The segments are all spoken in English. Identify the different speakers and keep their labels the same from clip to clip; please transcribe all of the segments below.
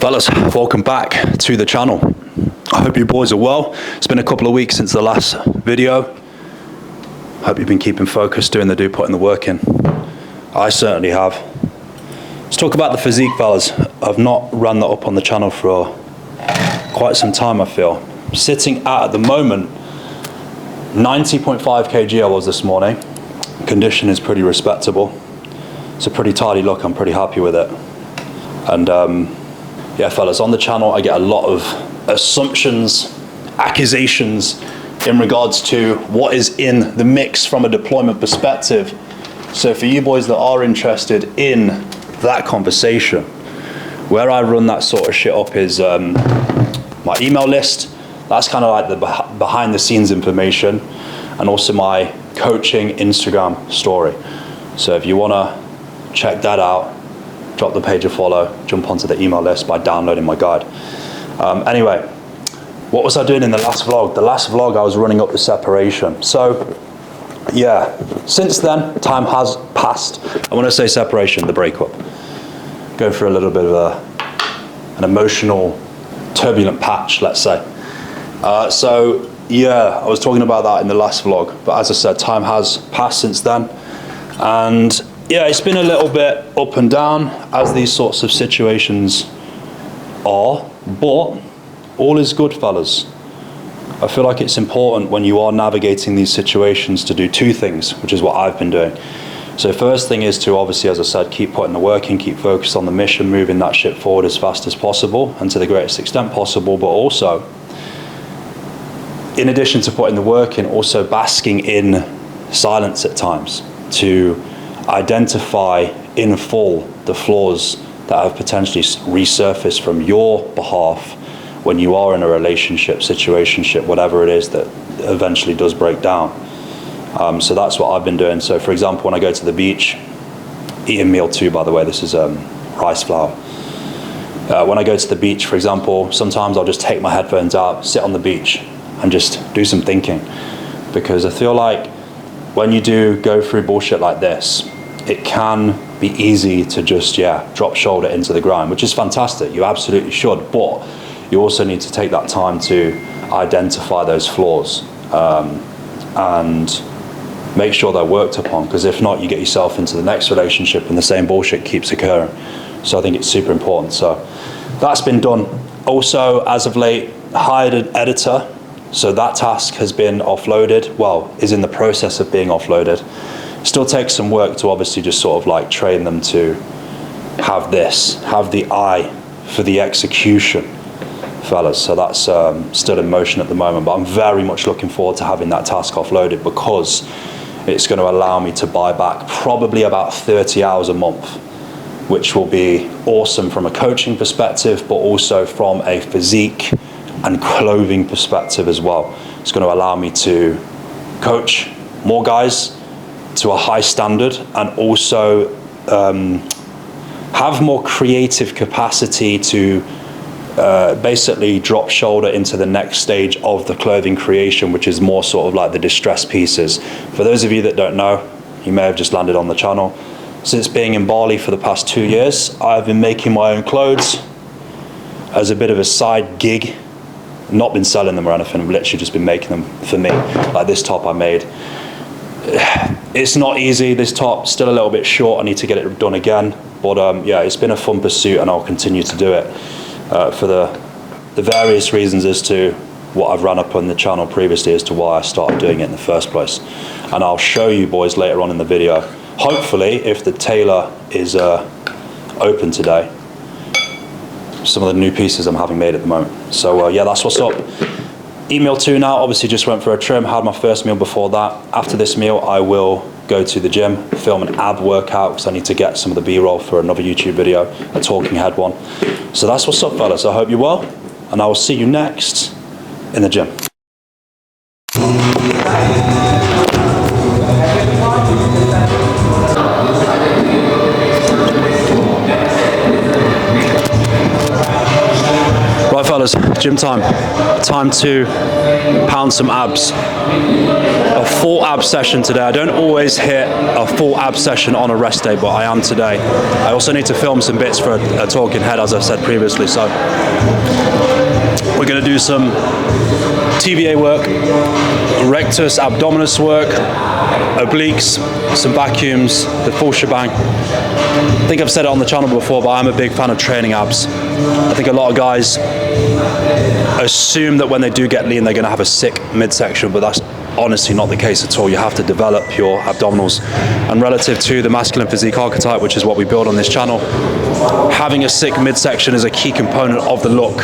Speaker 1: Fellas, welcome back to the channel. I hope you boys are well. It's been a couple of weeks since the last video. Hope you've been keeping focused, doing the do, putting the work in. I certainly have. Let's talk about the physique, fellas. I've not run that up on the channel for quite some time, I feel. Sitting at the moment, 90.5 kg I was this morning. Condition is pretty respectable. It's a pretty tidy look, I'm pretty happy with it. And yeah, fellas, on the channel I get a lot of assumptions, accusations in regards to what is in the mix from a deployment perspective. So for you boys that are interested in that conversation, where I run that sort of shit up is my email list. That's kind of like the behind the scenes information, and also my coaching Instagram story. So if you want to check that out, drop the page a follow, jump onto the email list by downloading my guide. Anyway, what was I doing in the last vlog? The last vlog I was running up the separation. So yeah, since then time has passed. And when I say separation, the breakup. Going through a little bit of an emotional, turbulent patch, let's say. So yeah, I was talking about that in the last vlog, but as I said, time has passed since then. And yeah, it's been a little bit up and down, as these sorts of situations are, but all is good, fellas. I feel like it's important when you are navigating these situations to do two things, which is what I've been doing. So first thing is to obviously, as I said, keep putting the work in, keep focused on the mission, moving that ship forward as fast as possible and to the greatest extent possible, but also, in addition to putting the work in, also basking in silence at times to identify in full the flaws that have potentially resurfaced from your behalf when you are in a relationship, situationship, whatever it is that eventually does break down. So that's what I've been doing. So for example, when I go to the beach, eating meal 2, by the way, this is rice flour. When I go to the beach, for example, sometimes I'll just take my headphones out, sit on the beach and just do some thinking. Because I feel like when you do go through bullshit like this, it can be easy to just, drop shoulder into the grind, which is fantastic. You absolutely should, but you also need to take that time to identify those flaws and make sure they're worked upon, because if not, you get yourself into the next relationship and the same bullshit keeps occurring. So I think it's super important. So that's been done. Also, as of late, hired an editor. So that task has been offloaded, well, is in the process of being offloaded. Still takes some work to obviously just sort of like train them to have the eye for the execution, fellas. So that's still in motion at the moment, but I'm very much looking forward to having that task offloaded, because it's going to allow me to buy back probably about 30 hours a month, which will be awesome from a coaching perspective, but also from a physique and clothing perspective as well. It's going to allow me to coach more guys to a high standard, and also have more creative capacity to basically drop shoulder into the next stage of the clothing creation, which is more sort of like the distress pieces. For those of you that don't know, you may have just landed on the channel. Since being in Bali for the past 2 years, I've been making my own clothes as a bit of a side gig. Not been selling them or anything, I've literally just been making them for me. Like this top I made. It's not easy, this top, still a little bit short, I need to get it done again. But yeah, it's been a fun pursuit and I'll continue to do it for the various reasons as to what I've run up on the channel previously as to why I started doing it in the first place. And I'll show you boys later on in the video, hopefully, if the Tailor is open today, some of the new pieces I'm having made at the moment. So yeah, that's what's up. Meal 2 now, obviously just went for a trim, had my first meal before that. After this meal, I will go to the gym, film an ab workout, because I need to get some of the B-roll for another YouTube video, a talking head one. So that's what's up, fellas. I hope you're well, and I will see you next in the gym. Right, fellas, Gym time. Time to pound some abs. A full ab session today. I don't always hit a full ab session on a rest day, but I am today. I also need to film some bits for a talking head, as I said previously. So we're going to do some TVA work, rectus abdominis work, obliques, some vacuums, the full shebang. I think I've said it on the channel before, but I'm a big fan of training abs. I think a lot of guys assume that when they do get lean, they're going to have a sick midsection, but that's honestly not the case at all. You have to develop your abdominals. And relative to the masculine physique archetype, which is what we build on this channel, having a sick midsection is a key component of the look.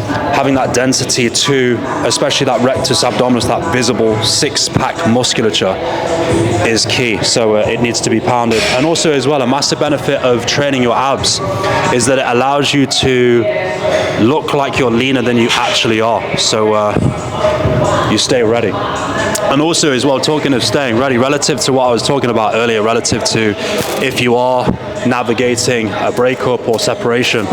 Speaker 1: Having that density too, especially that rectus abdominis, that visible six-pack musculature is key. So it needs to be pounded. And also as well, a massive benefit of training your abs is that it allows you to look like you're leaner than you actually are. So you stay ready. And also as well, talking of staying ready, relative to what I was talking about earlier, relative to if you are navigating a breakup or separation,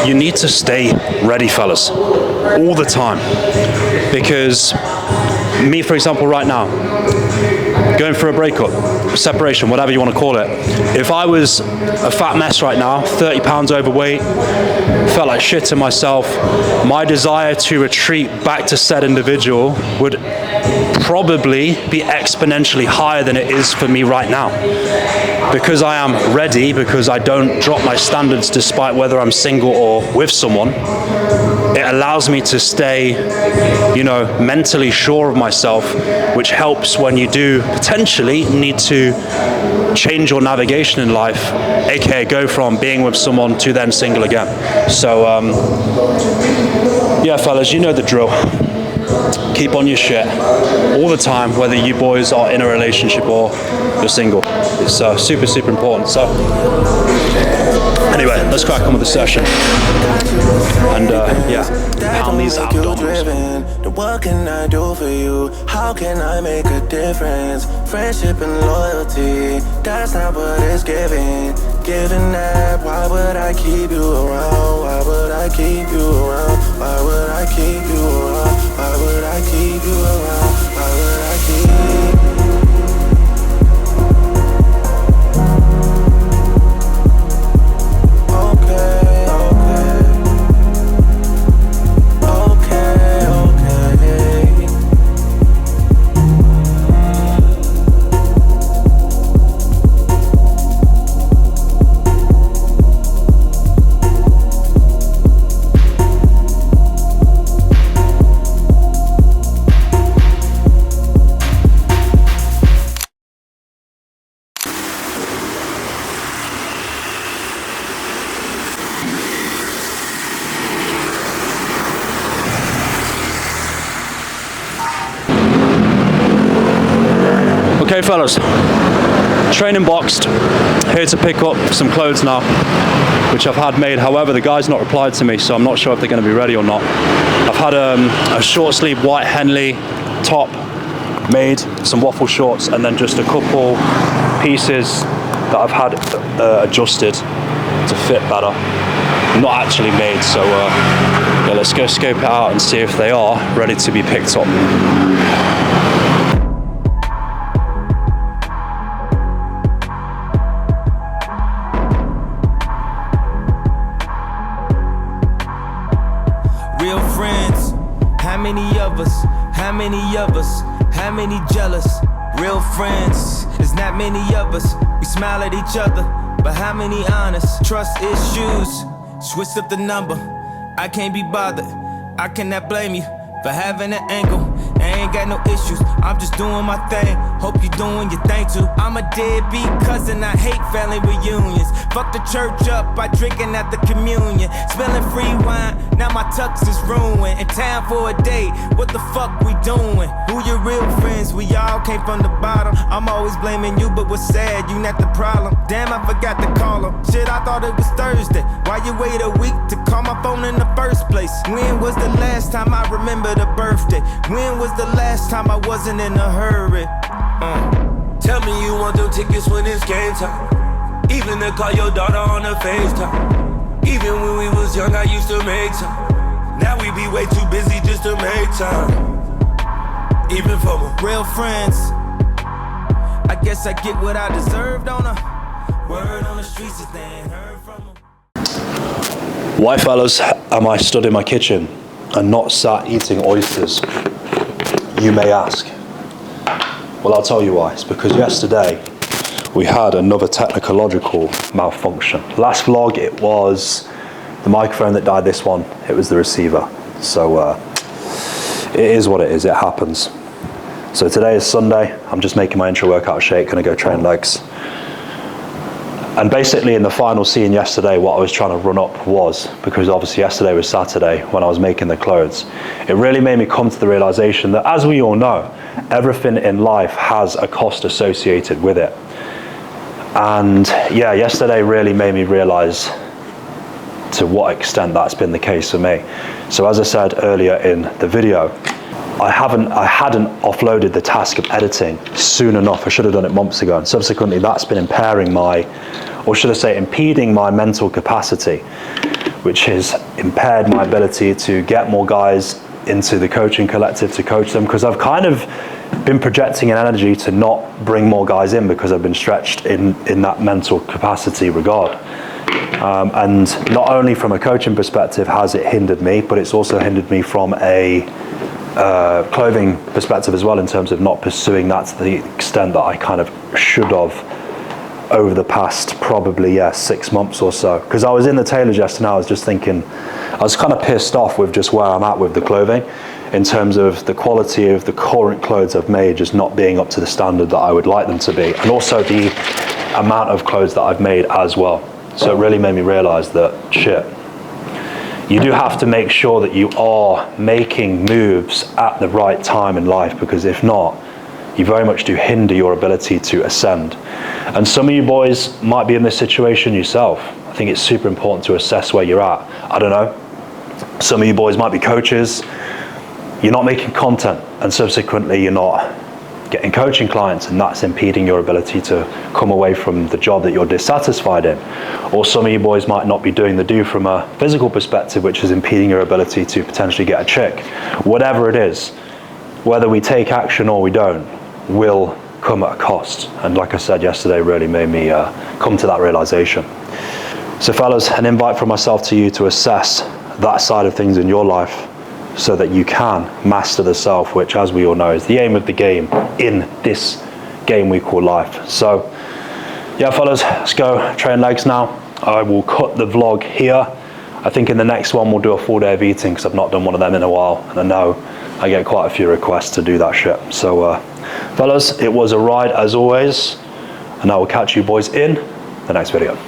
Speaker 1: you need to stay ready, fellas, all the time. Because me, for example, right now, going through a breakup, separation, whatever you want to call it, if I was a fat mess right now, 30 pounds overweight, felt like shit to myself, my desire to retreat back to said individual would probably be exponentially higher than it is for me right now. Because I am ready, because I don't drop my standards despite whether I'm single or with someone, it allows me to stay, you know, mentally sure of myself, which helps when you do potentially need to change your navigation in life, aka go from being with someone to then single again. So yeah, fellas, you know the drill. Keep on your shit all the time, whether you boys are in a relationship or you're single. It's super, super important. So anyway, let's crack on with the session. And yeah, pound these abdominals.
Speaker 2: What can I do for you? How can I make a difference? Friendship and loyalty, that's not what it's giving. Giving that, why would I keep you around? Why would I keep you around? Why would I keep you around? Why would I keep you around? Why would I keep?
Speaker 1: Okay, fellas, training boxed, here to pick up some clothes now, which I've had made. However, the guy's not replied to me, so I'm not sure if they're going to be ready or not. I've had a short sleeve white Henley top made, some waffle shorts, and then just a couple pieces that I've had adjusted to fit better. Not actually made, so yeah, let's go scope it out and see if they are ready to be picked up.
Speaker 3: Real friends, how many of us? How many of us? How many jealous? Real friends, there's not many of us. We smile at each other, but how many honest? Trust issues, switch up the number. I can't be bothered, I cannot blame you for having an angle. I ain't got no issues, I'm just doing my thing. Hope you doing your thing too. I'm a deadbeat cousin, I hate family reunions. Fuck the church up by drinking at the communion. Spilling free wine, now my tux is ruined. In town for a date, what the fuck we doing? Who your real friends? We all came from the bottom. I'm always blaming you, but what's sad, you not the problem. Damn, I forgot to call him. Shit, I thought it was Thursday. Why you wait a week to call my phone in the first place? When was the last time I remembered a birthday? When was the last time I wasn't in a hurry?
Speaker 2: Tell me you want them tickets when it's game time. Even to call your daughter on the FaceTime.
Speaker 3: Even when we was young, I used to make time. Now we be way too busy just to make time. Even for my real friends, I guess I get what I deserved on a word on the streets if they ain't heard from them.
Speaker 1: Why, fellas, am I stood in my kitchen and not sat eating oysters? You may ask. Well, I'll tell you why. It's because yesterday we had another technological malfunction. Last vlog, it was the microphone that died. This one, it was the receiver. So it is what it is, it happens. So today is Sunday, I'm just making my intro workout shake, gonna go train legs. And basically in the final scene yesterday, what I was trying to run up was, because obviously yesterday was Saturday when I was making the clothes, it really made me come to the realization that, as we all know, everything in life has a cost associated with it. And yeah, yesterday really made me realize to what extent that's been the case for me. So as I said earlier in the video, I hadn't offloaded the task of editing soon enough. I should have done it months ago, and subsequently that's been impairing my, or should I say impeding my mental capacity, which has impaired my ability to get more guys into the coaching collective to coach them, because I've kind of been projecting an energy to not bring more guys in because I've been stretched in that mental capacity regard. And not only from a coaching perspective has it hindered me, but it's also hindered me from a clothing perspective as well, in terms of not pursuing that to the extent that I kind of should have over the past probably 6 months or so. Because I was in the Tailor just and I was just thinking, I was kind of pissed off with just where I'm at with the clothing, in terms of the quality of the current clothes I've made just not being up to the standard that I would like them to be, and also the amount of clothes that I've made as well. So it really made me realize that shit, you do have to make sure that you are making moves at the right time in life, because if not, you very much do hinder your ability to ascend. And some of you boys might be in this situation yourself. I think it's super important to assess where you're at. I don't know. Some of you boys might be coaches. You're not making content, and subsequently you're not getting coaching clients, and that's impeding your ability to come away from the job that you're dissatisfied in. Or some of you boys might not be doing the do from a physical perspective, which is impeding your ability to potentially get a chick. Whatever it is, whether we take action or we don't, will come at a cost. And like I said yesterday, really made me come to that realization. So fellas, an invite from myself to you to assess that side of things in your life, so that you can master the self, which, as we all know, is the aim of the game in this game we call life. So yeah, fellas, let's go train legs now. I will cut the vlog here. I think in the next one we'll do a full day of eating, because I've not done one of them in a while, and I know I get quite a few requests to do that shit. So fellas, it was a ride as always, and I will catch you boys in the next video.